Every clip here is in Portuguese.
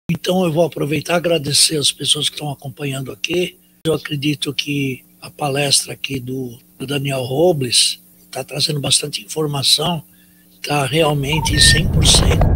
Então eu vou aproveitar e agradecer as pessoas que estão acompanhando aqui. Eu acredito que a palestra aqui do Daniel Robles está trazendo bastante informação, está realmente 100%.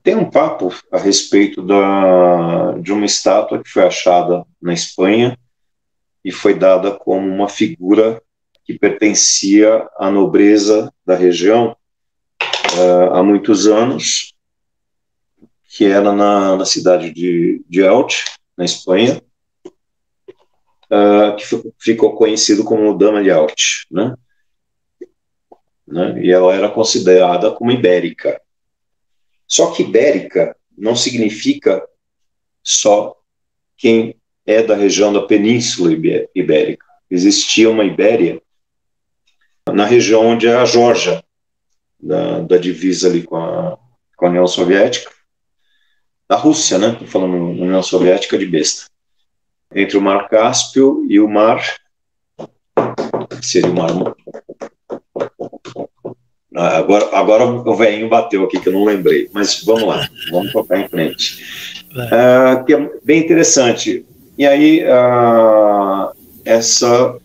Tem um papo a respeito de uma estátua que foi achada na Espanha e foi dada como uma figura que pertencia à nobreza da região há muitos anos, que era na cidade de Elche, na Espanha, que ficou conhecido como Dama de Elche, né? E ela era considerada como ibérica. Só que ibérica não significa só quem é da região da Península Ibérica. Existia uma Ibéria na região onde é a Geórgia, da divisa ali com a União Soviética, da Rússia, né? Estou falando União Soviética de besta. Entre o Mar Cáspio e o Mar... Seria o Mar... Agora o velhinho bateu aqui que eu não lembrei, mas vamos lá, vamos tocar em frente. Que é bem interessante. E aí essa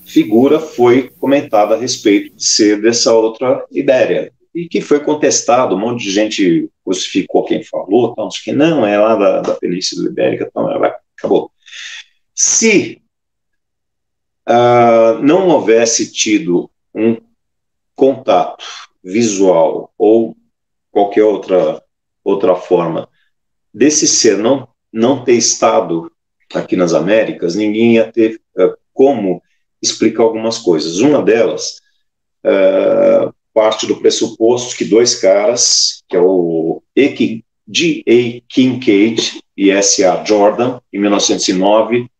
figura foi comentada a respeito de ser dessa outra Ibéria, e que foi contestado, um monte de gente crucificou quem falou, tal, que não, é lá da Península Ibérica, então acabou. Se não houvesse tido um contato visual ou qualquer outra forma desse ser não ter estado aqui nas Américas, ninguém ia ter como explicar algumas coisas. Uma delas parte do pressuposto que dois caras, que é o G.A. Kincaid e S.A. Jordan, em 1909,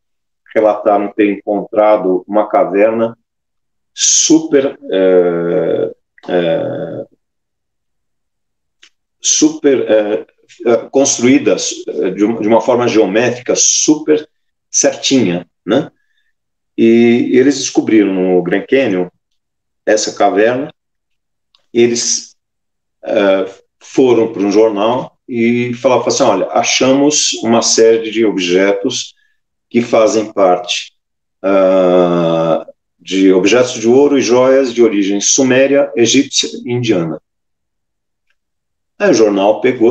relataram ter encontrado uma caverna super construída de uma forma geométrica super certinha, né? E eles descobriram no Grand Canyon essa caverna. Eles foram para um jornal e falaram assim: olha, achamos uma série de objetos que fazem parte de objetos de ouro e joias de origem suméria, egípcia e indiana. Aí o jornal pegou,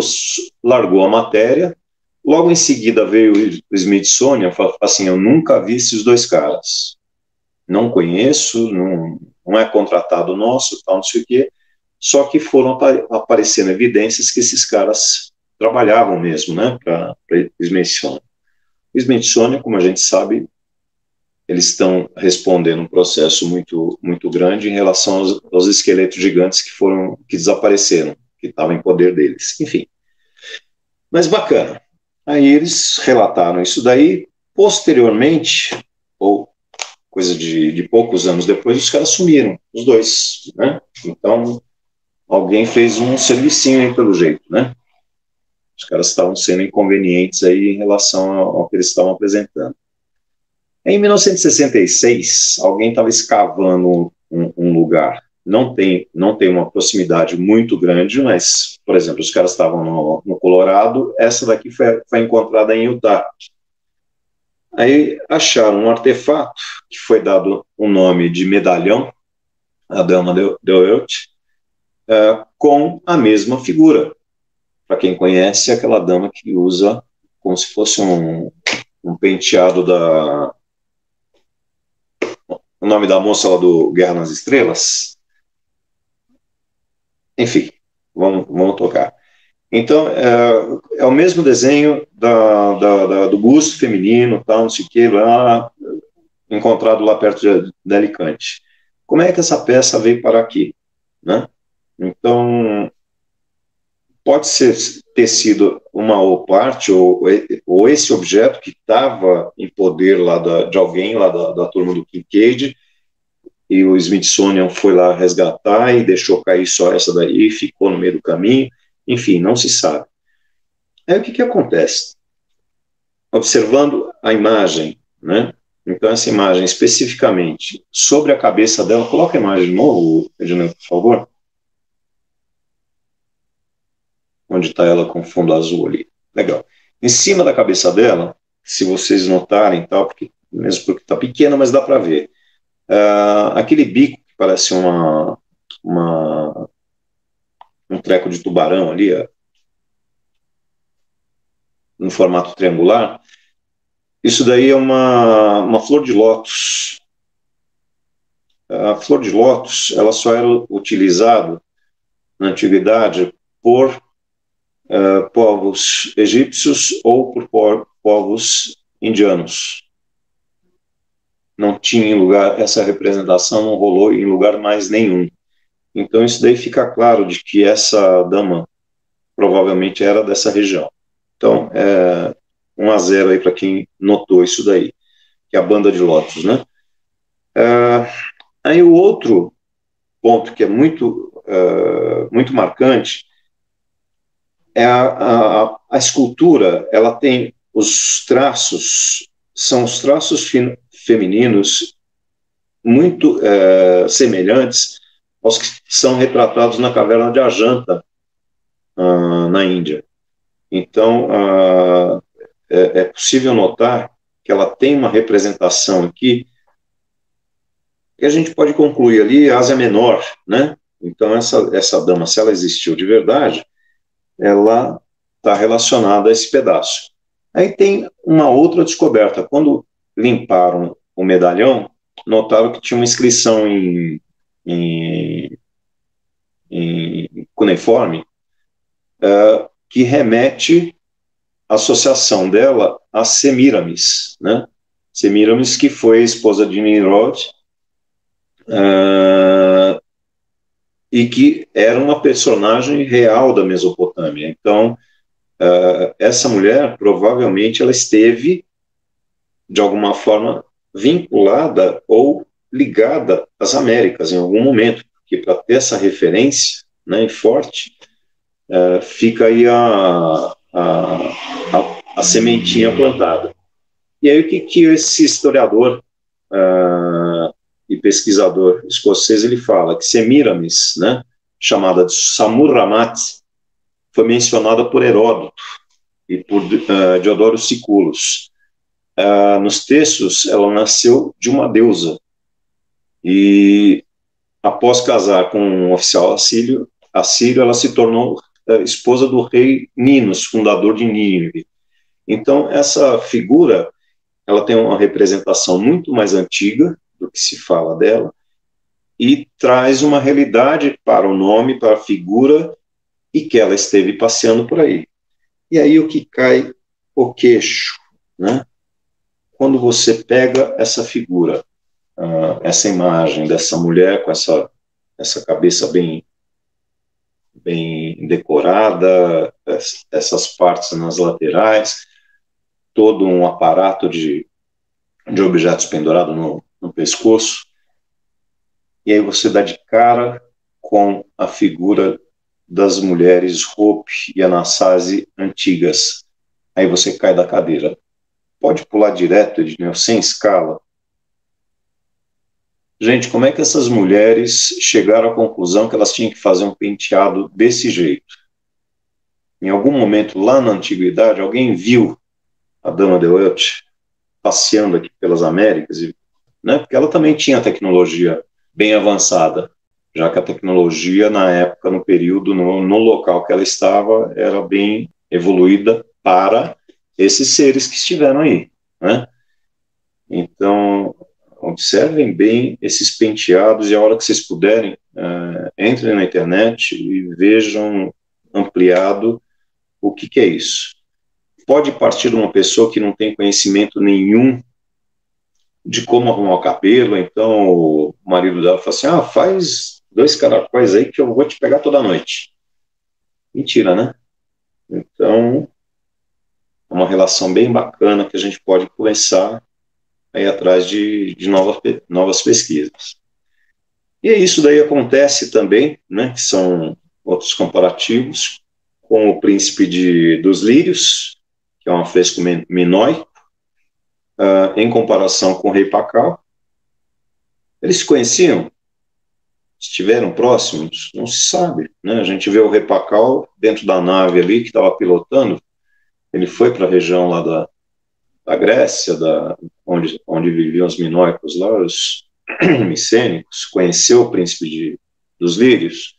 largou a matéria, logo em seguida veio o Smithsonian e falou assim: eu nunca vi esses dois caras, não conheço, não é contratado nosso, tal, não sei o quê, só que foram aparecendo evidências que esses caras trabalhavam mesmo, né, para o Smithsonian. O Smithsonian, como a gente sabe, eles estão respondendo um processo muito, muito grande em relação aos esqueletos gigantes que desapareceram, que estavam em poder deles. Enfim. Mas bacana. Aí eles relataram isso daí. Posteriormente, ou coisa de poucos anos depois, os caras sumiram, os dois, né? Então, alguém fez um servicinho aí pelo jeito, né? Os caras estavam sendo inconvenientes aí em relação ao que eles estavam apresentando. Em 1966, alguém estava escavando um lugar. Não tem uma proximidade muito grande, mas, por exemplo, os caras estavam no Colorado, essa daqui foi encontrada em Utah. Aí acharam um artefato que foi dado o nome de medalhão, a Dama de Elche, com a mesma figura. Para quem conhece, aquela dama que usa como se fosse um penteado o nome da moça lá do Guerra nas Estrelas. Enfim, vamos tocar. Então, é o mesmo desenho do busto feminino, tal, não sei o que, lá, encontrado lá perto de Alicante. Como é que essa peça veio para aqui, né? Então, pode ter sido uma ou parte, ou esse objeto que estava em poder lá de alguém, lá da turma do Kincaid, e o Smithsonian foi lá resgatar e deixou cair só essa daí, ficou no meio do caminho, enfim, não se sabe. Aí o que acontece? Observando a imagem, né? Então essa imagem especificamente sobre a cabeça dela, coloca a imagem de novo, Ednei, por favor. Onde está ela com fundo azul ali. Legal. Em cima da cabeça dela, se vocês notarem, tal, mesmo porque está pequena, mas dá para ver. Aquele bico que parece um treco de tubarão ali, no formato triangular, isso daí é uma flor de lótus. A flor de lótus, ela só era utilizada na antiguidade por povos egípcios ou por povos indianos. Não tinha em lugar, essa representação não rolou em lugar mais nenhum. Então isso daí fica claro de que essa dama provavelmente era dessa região. Então, 1-0 aí para quem notou isso daí, que é a banda de lótus, né? Aí o outro ponto que é muito marcante é a escultura. Ela tem os traços, são os traços femininos muito semelhantes aos que são retratados na caverna de Ajanta, na Índia. Então, é possível notar que ela tem uma representação aqui que a gente pode concluir ali Ásia Menor, né? Então, essa dama, se ela existiu de verdade, ela está relacionada a esse pedaço. Aí tem uma outra descoberta. Quando limparam o medalhão, notaram que tinha uma inscrição em cuneiforme que remete a associação dela a Semíramis, né? Semíramis, que foi a esposa de Nimrod, e que era uma personagem real da Mesopotâmia. Então, essa mulher, provavelmente, ela esteve, de alguma forma, vinculada ou ligada às Américas em algum momento, porque para ter essa referência, né, forte, fica aí a sementinha plantada. E aí o que esse historiador e pesquisador escocês ele fala? Que Semíramis, né, chamada de Samurramat, foi mencionada por Heródoto e por Diodoro Siculos. Nos textos, ela nasceu de uma deusa e, após casar com um oficial assírio, ela se tornou esposa do rei Ninos, fundador de Nínive. Então, essa figura, ela tem uma representação muito mais antiga do que se fala dela e traz uma realidade para o nome, para a figura, e que ela esteve passeando por aí. E aí o que cai o queixo, né? Quando você pega essa figura, essa imagem dessa mulher com essa cabeça bem decorada, essas partes nas laterais, todo um aparato de objetos pendurados no pescoço, e aí você dá de cara com a figura das mulheres Hope e Anasazi antigas. Aí você cai da cadeira. Pode pular direto, Ednei, sem escala. Gente, como é que essas mulheres chegaram à conclusão que elas tinham que fazer um penteado desse jeito? Em algum momento, lá na antiguidade, alguém viu a Dama de Welch passeando aqui pelas Américas, né? Porque ela também tinha tecnologia bem avançada, já que a tecnologia, na época, no período, no local que ela estava, era bem evoluída para esses seres que estiveram aí, né? Então, observem bem esses penteados e a hora que vocês puderem, entrem na internet e vejam ampliado o que é isso. Pode partir de uma pessoa que não tem conhecimento nenhum de como arrumar o cabelo, então o marido dela fala assim, faz 2 caracóis aí que eu vou te pegar toda noite. Mentira, né? Então, é uma relação bem bacana que a gente pode começar aí atrás de novas pesquisas. E isso daí acontece também, né, que são outros comparativos, com o príncipe dos lírios, que é um afresco minoico, em comparação com o rei Pacal. Eles se conheciam? Estiveram próximos? Não se sabe, né? A gente vê o rei Pacal dentro da nave ali que estava pilotando. Ele foi para a região lá da Grécia, onde viviam os minoicos lá, os micênicos, conheceu o príncipe dos lírios.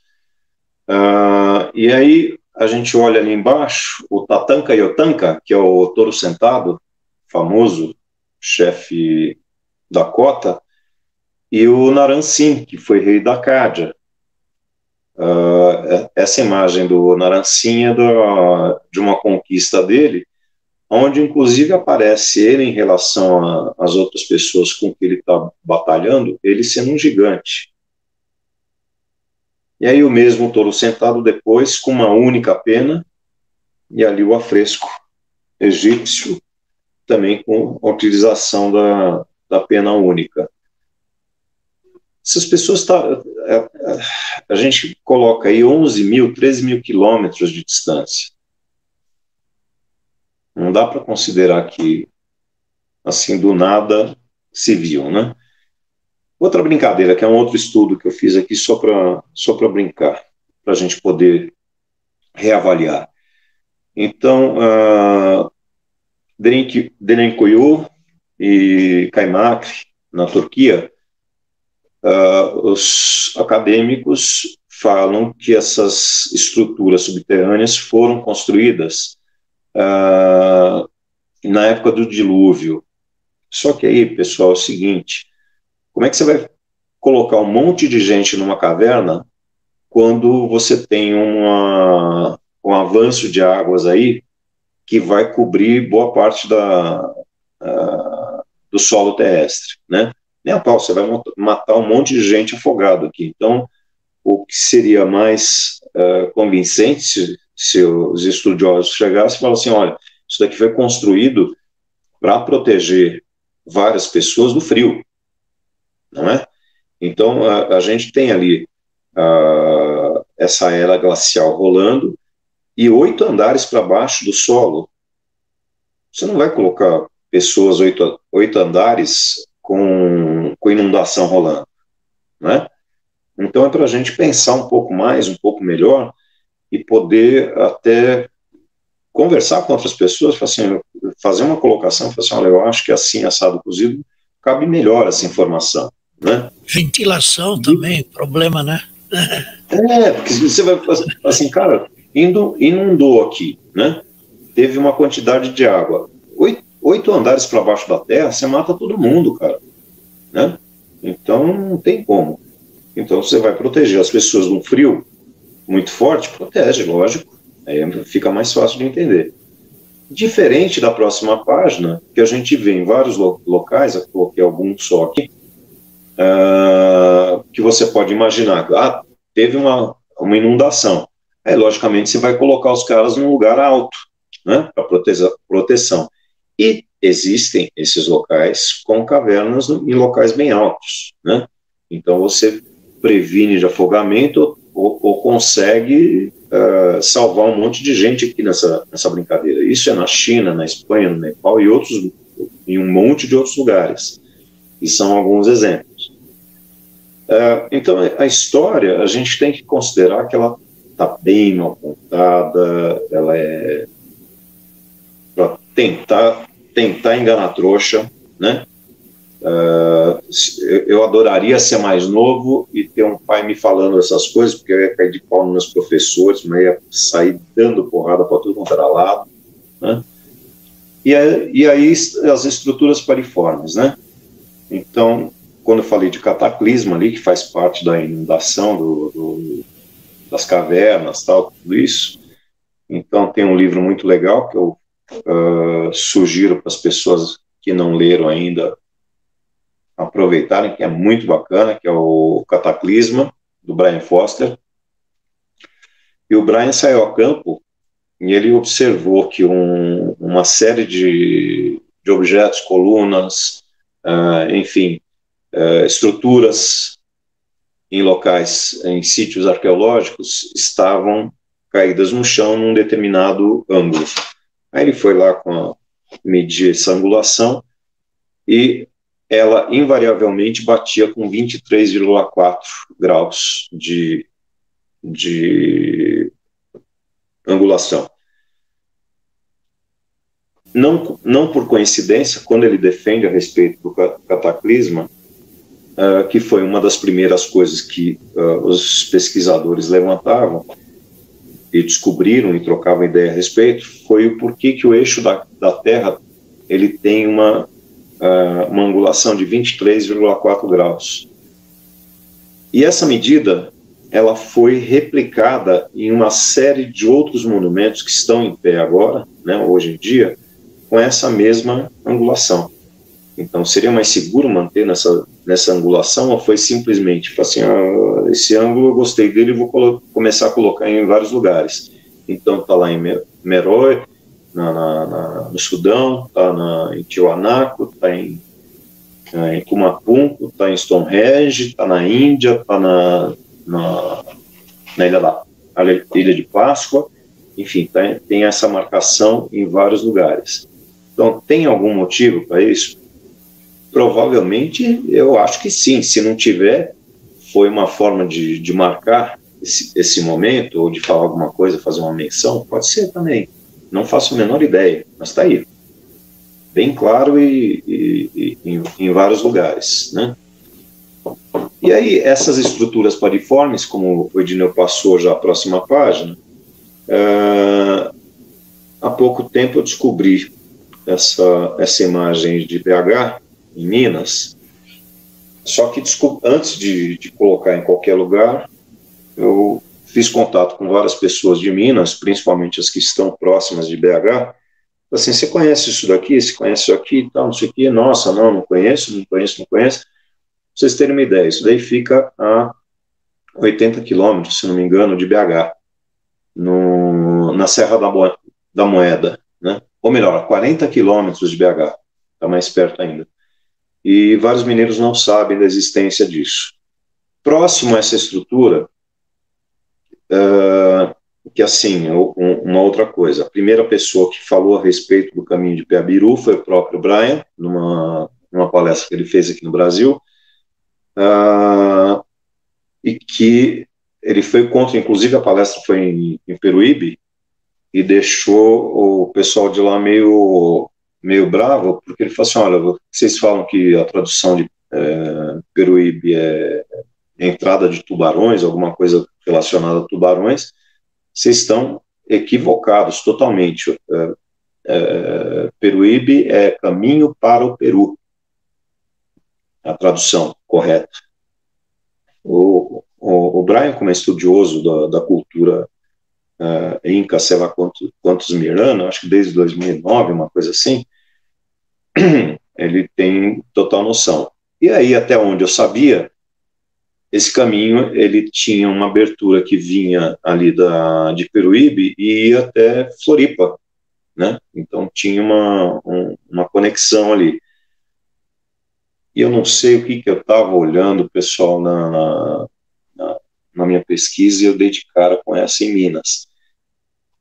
E aí a gente olha ali embaixo o Tatanka Yotanka, que é o touro sentado, famoso chefe da cota, e o Naram-Sin, que foi rei da Cádia. Essa imagem do Naram-Sin é de uma conquista dele, onde inclusive aparece ele em relação às outras pessoas com que ele está batalhando, ele sendo um gigante. E aí o mesmo touro sentado depois, com uma única pena, e ali o afresco egípcio, também com a utilização da pena única. Essas pessoas, a gente coloca aí 11 mil, 13 mil quilômetros de distância. Não dá para considerar que, assim, do nada se viam, né? Outra brincadeira, que é um outro estudo que eu fiz aqui só para brincar, para a gente poder reavaliar. Então, Derinkoyu e Kaymakli, na Turquia, os acadêmicos falam que essas estruturas subterrâneas foram construídas na época do dilúvio. Só que aí, pessoal, é o seguinte, como é que você vai colocar um monte de gente numa caverna quando você tem um avanço de águas aí que vai cobrir boa parte do solo terrestre, né? Nem a pau, você vai matar um monte de gente afogado aqui. Então, o que seria mais convincente se os estudiosos chegassem e falassem, olha, isso daqui foi construído para proteger várias pessoas do frio, não é? Então, a gente tem ali essa era glacial rolando e 8 andares para baixo do solo. Você não vai colocar pessoas 8 andares com inundação rolando, né? Então é para a gente pensar um pouco mais, um pouco melhor e poder até conversar com outras pessoas, assim, fazer uma colocação, falar assim, olha, eu acho que assim, assado cozido, cabe melhor essa informação, né? Ventilação também, problema, né? Porque você vai, assim, cara, inundou aqui, né? Teve uma quantidade de água. 8 andares para baixo da terra, você mata todo mundo, cara, né? Então não tem como. Então você vai proteger as pessoas de um frio muito forte, protege, lógico, aí fica mais fácil de entender. Diferente da próxima página, que a gente vê em vários locais, eu coloquei alguns só aqui, que você pode imaginar, teve uma inundação. Aí, logicamente, você vai colocar os caras num lugar alto, né, para proteção. E existem esses locais com cavernas em locais bem altos, né? Então você previne de afogamento ou consegue salvar um monte de gente aqui nessa brincadeira. Isso é na China, na Espanha, no Nepal e um monte de outros lugares. E são alguns exemplos. Então a história, a gente tem que considerar que ela está bem mal contada, ela é para tentar enganar a trouxa, né? Eu adoraria ser mais novo e ter um pai me falando essas coisas, porque eu ia cair de pau nos meus professores, mas ia sair dando porrada para tudo quanto era lado, né? E aí as estruturas pariformes, né? Então, quando eu falei de cataclisma ali, que faz parte da inundação das cavernas, tal, tudo isso, então tem um livro muito legal que eu sugiro para as pessoas que não leram ainda aproveitarem, que é muito bacana, que é o Cataclisma, do Brian Foster. E o Brian saiu a campo e ele observou que uma série de objetos, colunas, enfim, estruturas em locais, em sítios arqueológicos, estavam caídas no chão num determinado ângulo. Aí ele foi lá medir essa angulação e ela invariavelmente batia com 23,4 graus de angulação. Não por coincidência, quando ele defende a respeito do cataclisma, que foi uma das primeiras coisas que os pesquisadores levantavam e descobriram e trocavam ideia a respeito, foi o porquê que o eixo da Terra ele tem uma angulação de 23,4 graus. E essa medida ela foi replicada em uma série de outros monumentos que estão em pé agora, né, hoje em dia, com essa mesma angulação. Então, seria mais seguro manter nessa angulação, ou foi simplesmente, assim, esse ângulo eu gostei dele e vou começar a colocar em vários lugares. Então, está lá em Meroe, no Sudão, está em Tiwanaku, está em Kumapunku, está em Stonehenge, está na Índia, está na Ilha de Páscoa, enfim, tem essa marcação em vários lugares. Então, tem algum motivo para isso? Provavelmente, eu acho que sim. Se não tiver, foi uma forma de marcar esse momento, ou de falar alguma coisa, fazer uma menção, pode ser também. Não faço a menor ideia, mas está aí. Bem claro e em vários lugares, né? E aí, essas estruturas pariformes, como o Edneu passou já a próxima página, há pouco tempo eu descobri essa imagem de BH, em Minas, só que antes de colocar em qualquer lugar, eu fiz contato com várias pessoas de Minas, principalmente as que estão próximas de BH, assim, você conhece isso daqui, você conhece isso aqui, tal, não sei o quê, nossa, não conheço. Pra vocês terem uma ideia, isso daí fica a 80 quilômetros, se não me engano, de BH, na Serra da Moeda, né? Ou melhor, a 40 quilômetros de BH, está mais perto ainda. E vários mineiros não sabem da existência disso. Próximo a essa estrutura, que assim, uma outra coisa, a primeira pessoa que falou a respeito do caminho de Piabiru foi o próprio Brian, numa palestra que ele fez aqui no Brasil, e que ele foi contra, inclusive a palestra foi em Peruíbe, e deixou o pessoal de lá meio bravo, porque ele falou assim, olha, vocês falam que a tradução de Peruíbe é entrada de tubarões, alguma coisa relacionada a tubarões, vocês estão equivocados totalmente. Peruíbe é caminho para o Peru, a tradução correta. O Brian, como é estudioso da cultura Inca, sei lá quantos Mirana, acho que desde 2009, uma coisa assim, ele tem total noção. E aí, até onde eu sabia, esse caminho ele tinha uma abertura que vinha ali de Peruíbe e ia até Floripa, né? Então tinha uma conexão ali. E eu não sei o que eu estava olhando, pessoal, na minha pesquisa, e eu dei de cara com essa em Minas.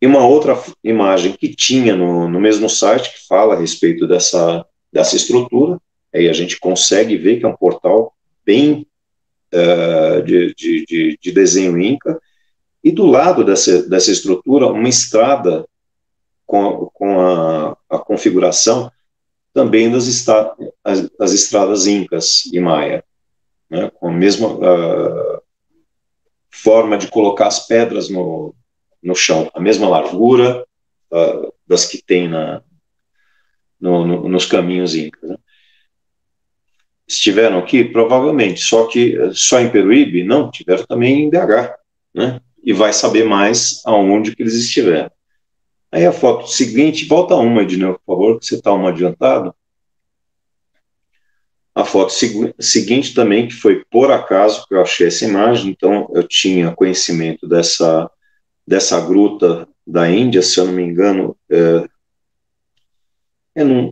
E uma outra imagem que tinha no mesmo site, que fala a respeito dessa estrutura, aí a gente consegue ver que é um portal bem de desenho Inca, e do lado dessa estrutura, uma estrada com a configuração também as estradas Incas e Maia, né, com a mesma forma de colocar as pedras no chão, a mesma largura das que tem nos caminhos Incas, né. Estiveram aqui? Provavelmente, só que só em Peruíbe? Não, tiveram também em BH, né? E vai saber mais aonde que eles estiveram. Aí a foto seguinte, volta uma, Edneu, por favor, que você está adiantado. A foto seguinte também, que foi por acaso que eu achei essa imagem, então eu tinha conhecimento dessa gruta da Índia, se eu não me engano,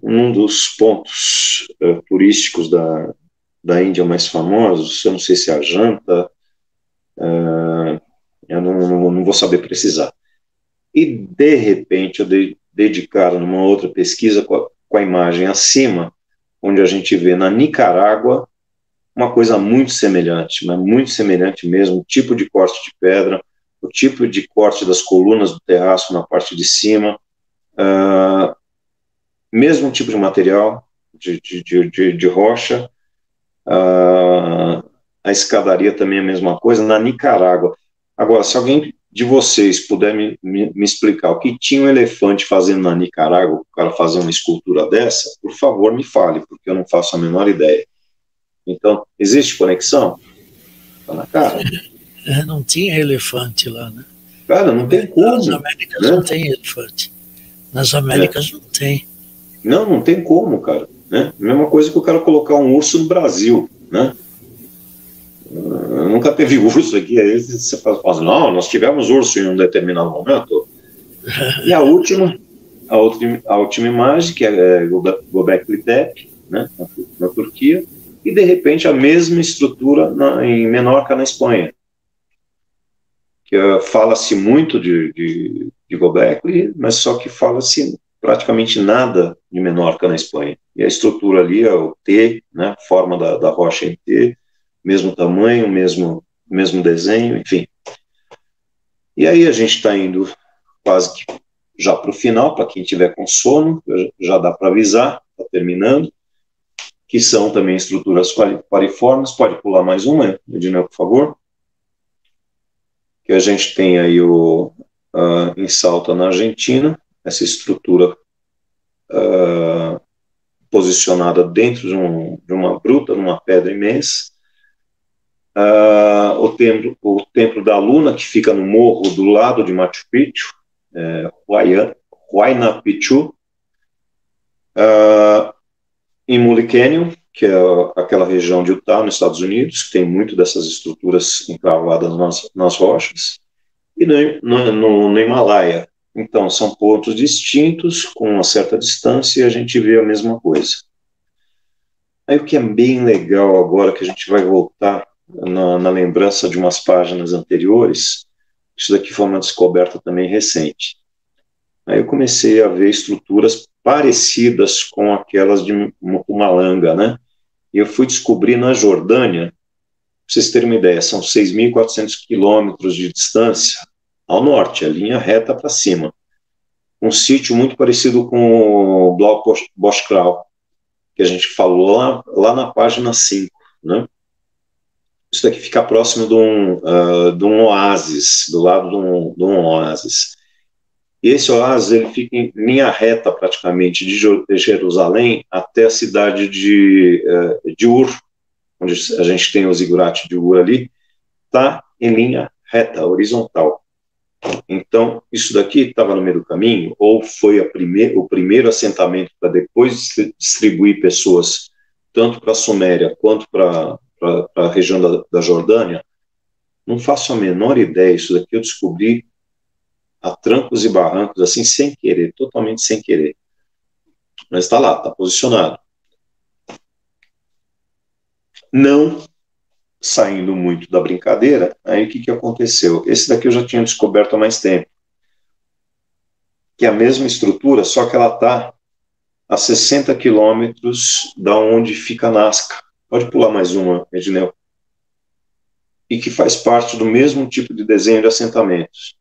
num dos pontos turísticos da Índia mais famosos, eu não sei se é a Janta, Eu não vou saber precisar. E, de repente, eu dedicaram numa outra pesquisa com a imagem acima, onde a gente vê na Nicarágua uma coisa muito semelhante, mas muito semelhante mesmo, o tipo de corte de pedra, o tipo de corte das colunas do terraço na parte de cima, mesmo tipo de material, de rocha, a escadaria também é a mesma coisa, na Nicarágua. Agora, se alguém de vocês puder me explicar o que tinha um elefante fazendo na Nicarágua, o cara fazer uma escultura dessa, por favor, me fale, porque eu não faço a menor ideia. Então, existe conexão? Tá na cara. Não tinha elefante lá, né? Cara, não tem como. Nas Américas, né? Não tem elefante. Nas Américas não tem. Não tem como, cara. Né? Mesma coisa que o cara colocar um urso no Brasil, né? Nunca teve urso aqui, aí você fala assim, não, nós tivemos urso em um determinado momento. E a última imagem, que é Göbekli Tepe, né, na Turquia, e de repente a mesma estrutura em Menorca, na Espanha. Que fala-se muito de Göbekli, mas só que fala-se praticamente nada de Menorca, na Espanha. E a estrutura ali é o T, né, forma da rocha em T, mesmo tamanho, mesmo desenho, enfim. E aí a gente está indo quase que já para o final, para quem tiver com sono, já dá para avisar, está terminando, que são também estruturas pariformes. Pode pular mais uma, Edinel, por favor? Que a gente tem aí em Salta, na Argentina, essa estrutura posicionada dentro de uma gruta, numa pedra imensa. O templo da Luna, que fica no morro do lado de Machu Picchu, Huayna Picchu, em Mule Canyon, que é aquela região de Utah, nos Estados Unidos, que tem muito dessas estruturas encravadas nas rochas, e no Himalaia. Então, são pontos distintos, com uma certa distância, e a gente vê a mesma coisa. Aí o que é bem legal agora, que a gente vai voltar na lembrança de umas páginas anteriores, isso daqui foi uma descoberta também recente. Aí eu comecei a ver estruturas parecidas com aquelas de Mpumalanga, né? E eu fui descobrir na Jordânia, para vocês terem uma ideia, são 6.400 quilômetros de distância ao norte, a linha reta para cima. Um sítio muito parecido com o Blau Boschkrau, que a gente falou lá na página 5, né? Isso daqui fica próximo de um oásis, do lado de um oásis. E esse oásis ele fica em linha reta, praticamente, de Jerusalém até a cidade de Ur, onde a gente tem o zigurate de Ur ali, está em linha reta, horizontal. Então, isso daqui estava no meio do caminho, ou foi o primeiro assentamento para depois distribuir pessoas, tanto para a Suméria quanto para a região da Jordânia? Não faço a menor ideia. Isso daqui eu descobri a trancos e barrancos, assim, sem querer, totalmente sem querer. Mas está lá, está posicionado. Não saindo muito da brincadeira, aí o que aconteceu? Esse daqui eu já tinha descoberto há mais tempo, que é a mesma estrutura, só que ela está a 60 quilômetros da onde fica Nazca. Pode pular mais uma, Edneu. E que faz parte do mesmo tipo de desenho de assentamentos.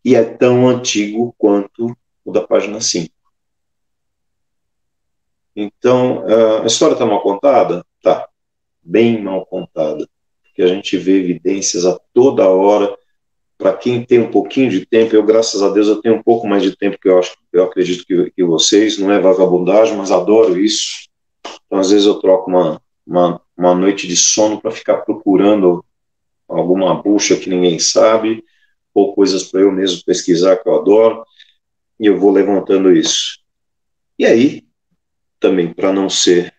E é tão antigo quanto o da página 5. Então, a história está mal contada? Tá, bem mal contada. Porque a gente vê evidências a toda hora. Para quem tem um pouquinho de tempo, eu, graças a Deus, eu tenho um pouco mais de tempo que eu acredito que vocês, não é vagabundagem, mas adoro isso. Então, às vezes eu troco uma noite de sono para ficar procurando alguma bucha que ninguém sabe, ou coisas para eu mesmo pesquisar, que eu adoro, e eu vou levantando isso. E aí, também, para não ser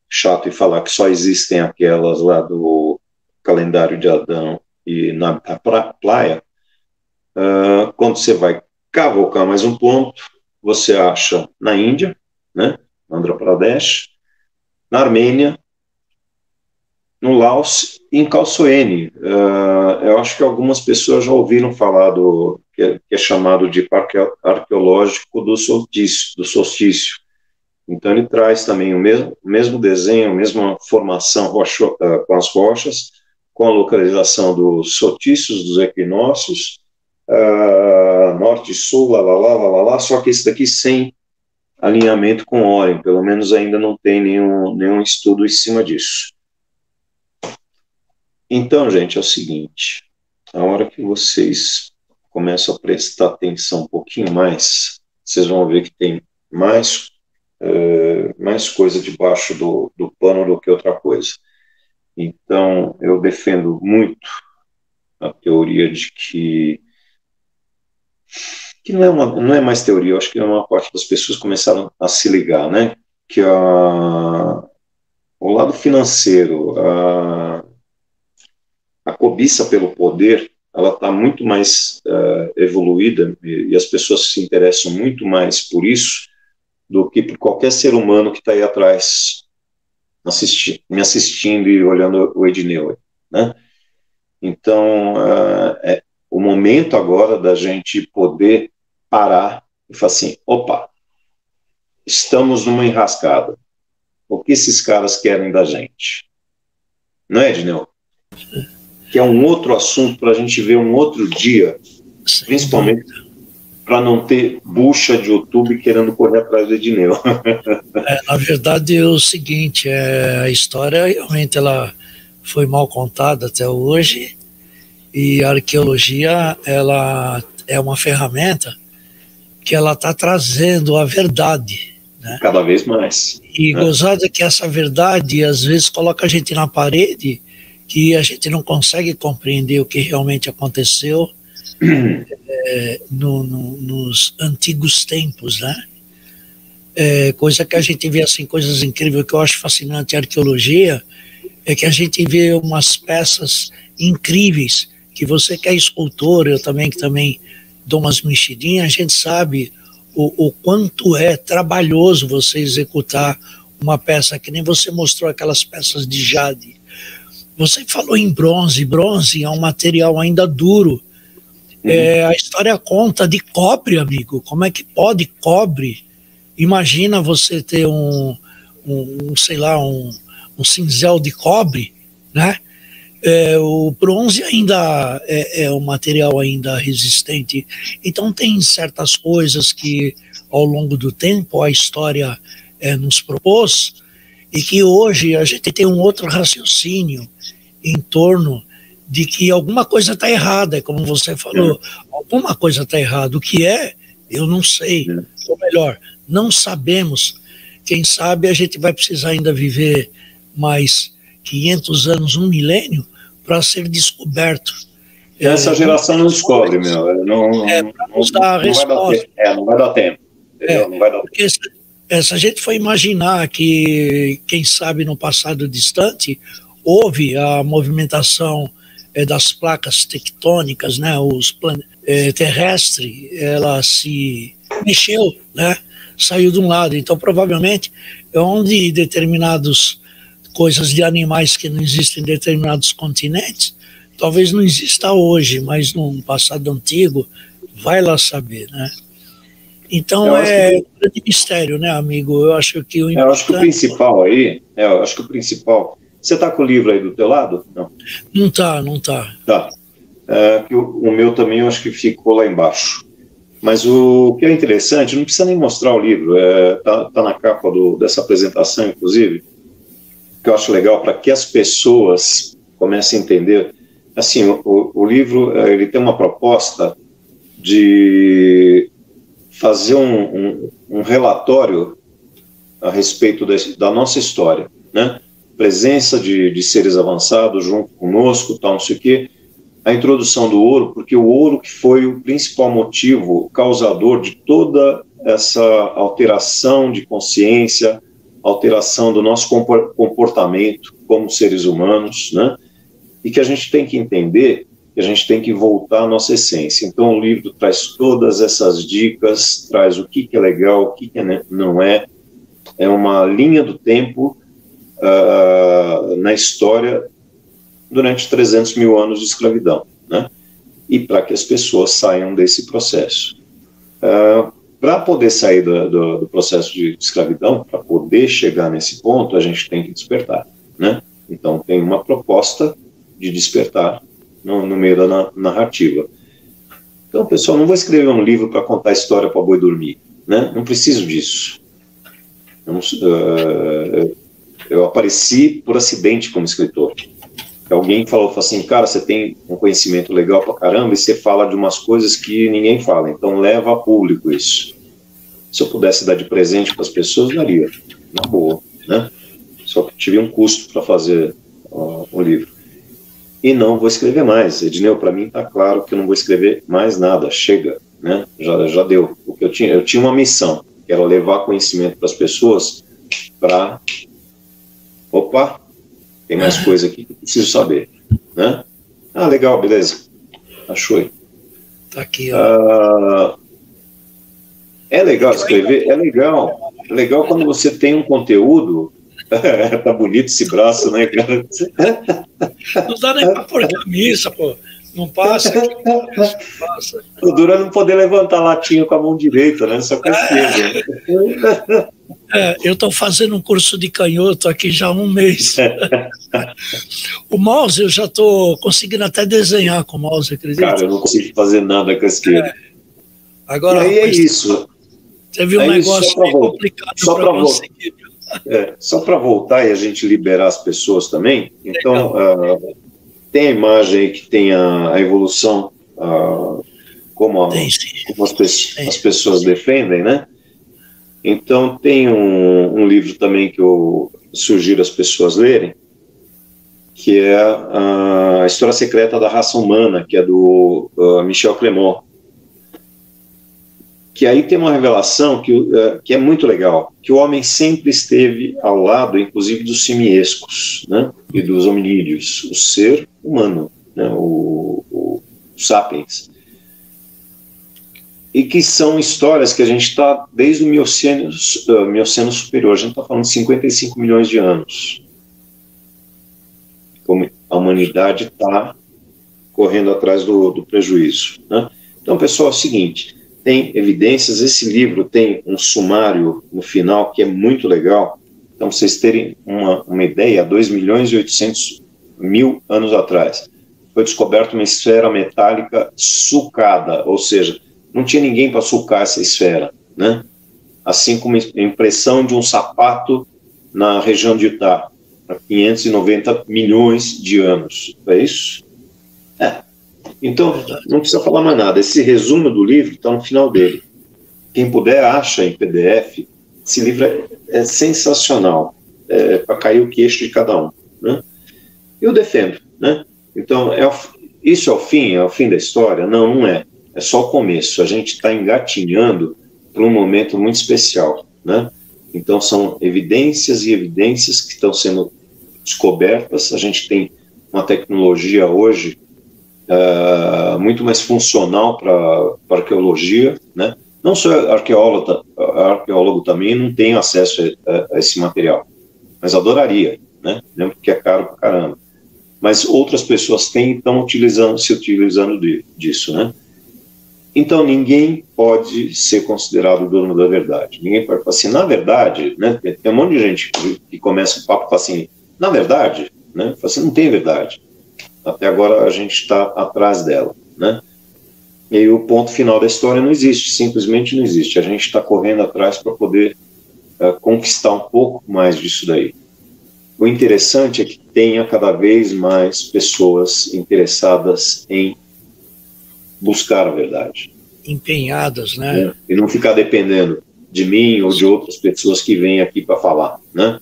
chato e falar que só existem aquelas lá do calendário de Adão e na praia, quando você vai cavocar mais um ponto, você acha na Índia, né, Andhra Pradesh, na Armênia, no Laos e em Khao Soeni. Eu acho que algumas pessoas já ouviram falar do que é chamado de Parque Arqueológico do Solstício. Então ele traz também o mesmo desenho, a mesma formação com as rochas, com a localização dos solstícios, dos equinócios, norte e sul, lá, só que esse daqui sem alinhamento com Órion, pelo menos ainda não tem nenhum estudo em cima disso. Então, gente, é o seguinte, a hora que vocês começam a prestar atenção um pouquinho mais, vocês vão ver que tem mais coisa debaixo do pano do que outra coisa. Então, eu defendo muito a teoria de que não é mais teoria, eu acho que uma parte das pessoas começaram a se ligar, né? Que o lado financeiro, a cobiça pelo poder, ela está muito mais evoluída e as pessoas se interessam muito mais por isso do que por qualquer ser humano que está aí atrás me assistindo e olhando o Edneu, né? Então, o momento agora da gente poder parar e falar assim, opa, estamos numa enrascada. O que esses caras querem da gente? Não é, Edneu? Que é um outro assunto para a gente ver um outro dia, principalmente para não ter bucha de YouTube querendo correr atrás do Edneu. Na verdade é o seguinte, a história realmente ela foi mal contada até hoje, e a arqueologia ela é uma ferramenta que ela está trazendo a verdade, né? Cada vez mais. E gozada que essa verdade às vezes coloca a gente na parede, que a gente não consegue compreender o que realmente aconteceu nos antigos tempos, né? Coisa que a gente vê assim, coisas incríveis, que eu acho fascinante a arqueologia, é que a gente vê umas peças incríveis, que você que é escultor, eu também, que também dou umas mexidinhas, a gente sabe o quanto é trabalhoso você executar uma peça, que nem você mostrou aquelas peças de jade. Você falou em bronze, bronze é um material ainda duro. A história conta de cobre, amigo. Como é que pode cobre? Imagina você ter sei lá, um cinzel de cobre, né? O bronze ainda é um material ainda resistente. Então tem certas coisas que ao longo do tempo a história nos propôs, e que hoje a gente tem um outro raciocínio em torno de que alguma coisa está errada, como você falou, alguma coisa está errada. O que é, eu não sei. Ou melhor, não sabemos. Quem sabe a gente vai precisar ainda viver mais 500 anos, um milênio, para ser descoberto. Essa geração não descobre, meu. Para nos dar a resposta. Não vai dar tempo. Não vai dar tempo. Porque se a gente for imaginar que, quem sabe, no passado distante, houve a movimentação das placas tectônicas, né, terrestre, ela se mexeu, né, saiu de um lado. Então, provavelmente, é onde determinadas coisas de animais que não existem em determinados continentes, talvez não exista hoje, mas num passado antigo, vai lá saber, né? Então, um grande mistério, né, amigo? Eu acho que o importante... Eu acho que o principal aí, Você está com o livro aí do teu lado? Não. Não tá. Tá. O meu também eu acho que ficou lá embaixo. Mas o que é interessante, não precisa nem mostrar o livro, tá na capa dessa apresentação, inclusive, que eu acho legal para que as pessoas comecem a entender. Assim, o livro ele tem uma proposta de fazer um relatório a respeito da nossa história, né? Presença de seres avançados junto conosco, tal, não sei o quê. A introdução do ouro, porque o ouro que foi o principal motivo causador de toda essa alteração de consciência, alteração do nosso comportamento como seres humanos, né? E que a gente tem que entender que a gente tem que voltar à nossa essência. Então o livro traz todas essas dicas, traz o que é legal, o que não é. É uma linha do tempo na história durante 300 mil anos de escravidão, né? E para que as pessoas saiam desse processo. Para poder sair do processo de escravidão, para poder chegar nesse ponto, a gente tem que despertar, né? Então, tem uma proposta de despertar no meio da narrativa. Então, pessoal, não vou escrever um livro para contar história para boi dormir, né? Não preciso disso. Eu apareci por acidente como escritor. Alguém falou assim, cara, você tem um conhecimento legal pra caramba e você fala de umas coisas que ninguém fala, então leva a público isso. Se eu pudesse dar de presente para as pessoas, daria, na boa, né? Só que tive um custo para fazer o livro. E não vou escrever mais. Edneu, para mim está claro que eu não vou escrever mais nada, chega, né? Já deu. O que eu tinha uma missão, que era levar conhecimento para as pessoas para... Opa, tem mais coisa aqui que eu preciso saber, né? Ah, legal, beleza. Achou aí. Tá aqui, ó. É legal escrever? É legal. É legal quando você tem um conteúdo... Tá bonito esse braço, né, cara? Não dá nem para pôr camisa, pô. Não passa aqui, não passa. O duro é não poder levantar a latinha com a mão direita, né? Só com a esquerda. Eu estou fazendo um curso de canhoto aqui já há um mês. O mouse, eu já estou conseguindo até desenhar com o mouse, acredita? Cara, eu não consigo fazer nada com a esquerda. Agora, e aí é isso. Teve um negócio bem complicado para conseguir. Só para voltar e a gente liberar as pessoas também, então tem a imagem aí que tem a evolução, como as pessoas defendem, né? Então tem um livro também que eu sugiro as pessoas lerem, que é a História Secreta da Raça Humana, que é do Michel Clermont. Que aí tem uma revelação que é muito legal, que o homem sempre esteve ao lado, inclusive, dos simiescos, né, e dos hominídeos, o ser humano, né, o sapiens. E que são histórias que a gente está desde o Mioceno Superior, a gente está falando de 55 milhões de anos. Como a humanidade está correndo atrás do prejuízo, né? Então, pessoal, é o seguinte... Tem evidências, esse livro tem um sumário no final que é muito legal. Então, para vocês terem uma ideia, há 2.800.000 anos atrás, foi descoberta uma esfera metálica sucada, ou seja, não tinha ninguém para sucar essa esfera, né? Assim como a impressão de um sapato na região de Utah, há 590 milhões de anos. É isso? Então, não precisa falar mais nada. Esse resumo do livro está no final dele. Quem puder, acha em PDF. Esse livro é sensacional. Para cair o queixo de cada um, né? Eu defendo, né? Então, isso é o fim da história? Não, não é. É só o começo. A gente está engatinhando para um momento muito especial, né? Então, são evidências e evidências que estão sendo descobertas. A gente tem uma tecnologia hoje muito mais funcional para arqueologia, né? Não sou arqueólogo também, não tenho acesso a esse material, mas adoraria, né? Lembro que é caro pra caramba. Mas outras pessoas têm e estão se utilizando disso, né? Então ninguém pode ser considerado o dono da verdade. Ninguém pode falar assim, na verdade, né? Tem um monte de gente que começa o papo e fala assim, na verdade, né? Fala assim, não tem verdade. Até agora a gente está atrás dela, né? E aí o ponto final da história não existe, simplesmente não existe. A gente está correndo atrás para poder conquistar um pouco mais disso daí. O interessante é que tenha cada vez mais pessoas interessadas em buscar a verdade. Empenhadas, né? E não ficar dependendo de mim ou de outras pessoas que vêm aqui para falar, né?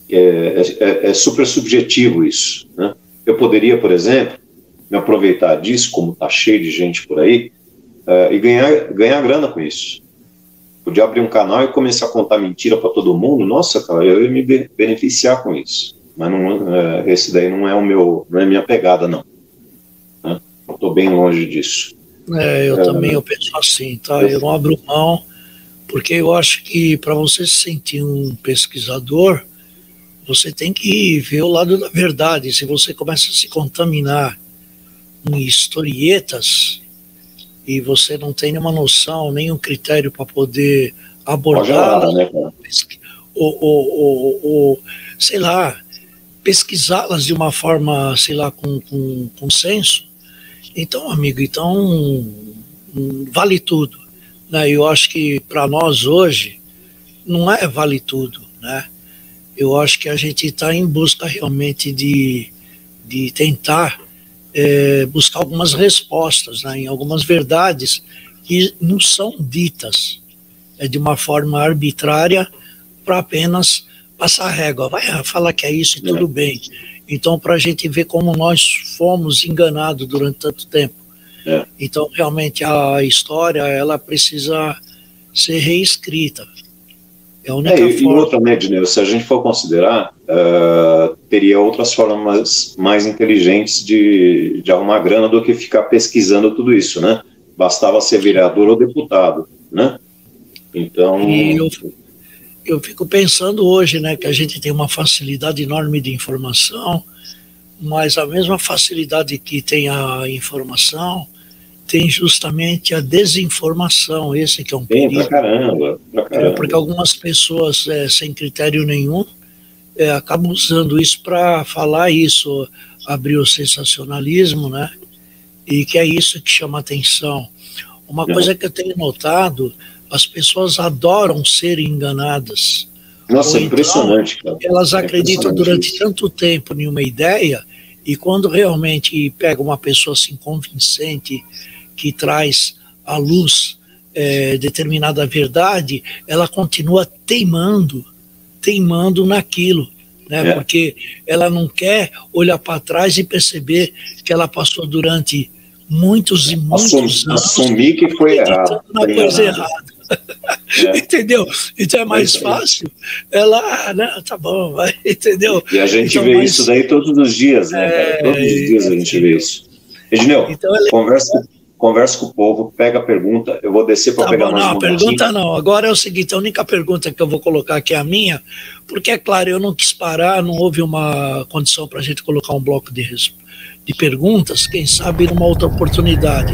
É super subjetivo isso, né? Eu poderia, por exemplo, me aproveitar disso, como está cheio de gente por aí, e ganhar grana com isso. Podia abrir um canal e começar a contar mentira para todo mundo. Nossa, cara, eu ia me beneficiar com isso. Mas esse daí não é a minha pegada, não. Né? Eu estou bem longe disso. Eu penso assim, tá? Eu não abro mão, porque eu acho que para você se sentir um pesquisador, você tem que ver o lado da verdade. Se você começa a se contaminar em historietas e você não tem nenhuma noção, nenhum critério para poder abordá-las, né, ou, sei lá, pesquisá-las de uma forma, sei lá, com senso, então, amigo, então vale tudo, né? Eu acho que para nós hoje não é vale tudo, né? Eu acho que a gente está em busca realmente de tentar buscar algumas respostas, né, em algumas verdades que não são ditas de uma forma arbitrária para apenas passar régua. Vai falar que é isso e tudo bem. Então, para a gente ver como nós fomos enganados durante tanto tempo. Então, realmente, a história ela precisa ser reescrita. É a única forma. E outra, né, Edneu, se a gente for considerar, teria outras formas mais inteligentes de arrumar grana do que ficar pesquisando tudo isso, né? Bastava ser vereador ou deputado, né? Então... E eu fico pensando hoje, né, que a gente tem uma facilidade enorme de informação, mas a mesma facilidade que tem a informação tem justamente a desinformação, esse que é um perigo. Pra caramba. Porque algumas pessoas sem critério nenhum acabam usando isso para falar isso, abrir o sensacionalismo, né? E que é isso que chama atenção. Uma coisa que eu tenho notado, as pessoas adoram ser enganadas. Nossa, é impressionante, então, cara. Elas acreditam durante tanto tempo em uma ideia, e quando realmente pega uma pessoa assim convincente, que traz à luz determinada verdade, ela continua teimando naquilo, né? Porque ela não quer olhar para trás e perceber que ela passou durante muitos e muitos anos assumir que foi errado, na coisa errada. Entendeu? Então é mais fácil ela, né, tá bom, vai, entendeu? E a gente então, vê isso daí todos os dias, né, cara? Todos os dias a gente vê isso. Edneu, então, conversa com o povo, pega a pergunta, eu vou descer para pegar mais uma. Não, pergunta não. Agora é o seguinte, a única pergunta que eu vou colocar aqui é a minha, porque é claro, eu não quis parar, não houve uma condição para a gente colocar um bloco de perguntas, quem sabe numa outra oportunidade.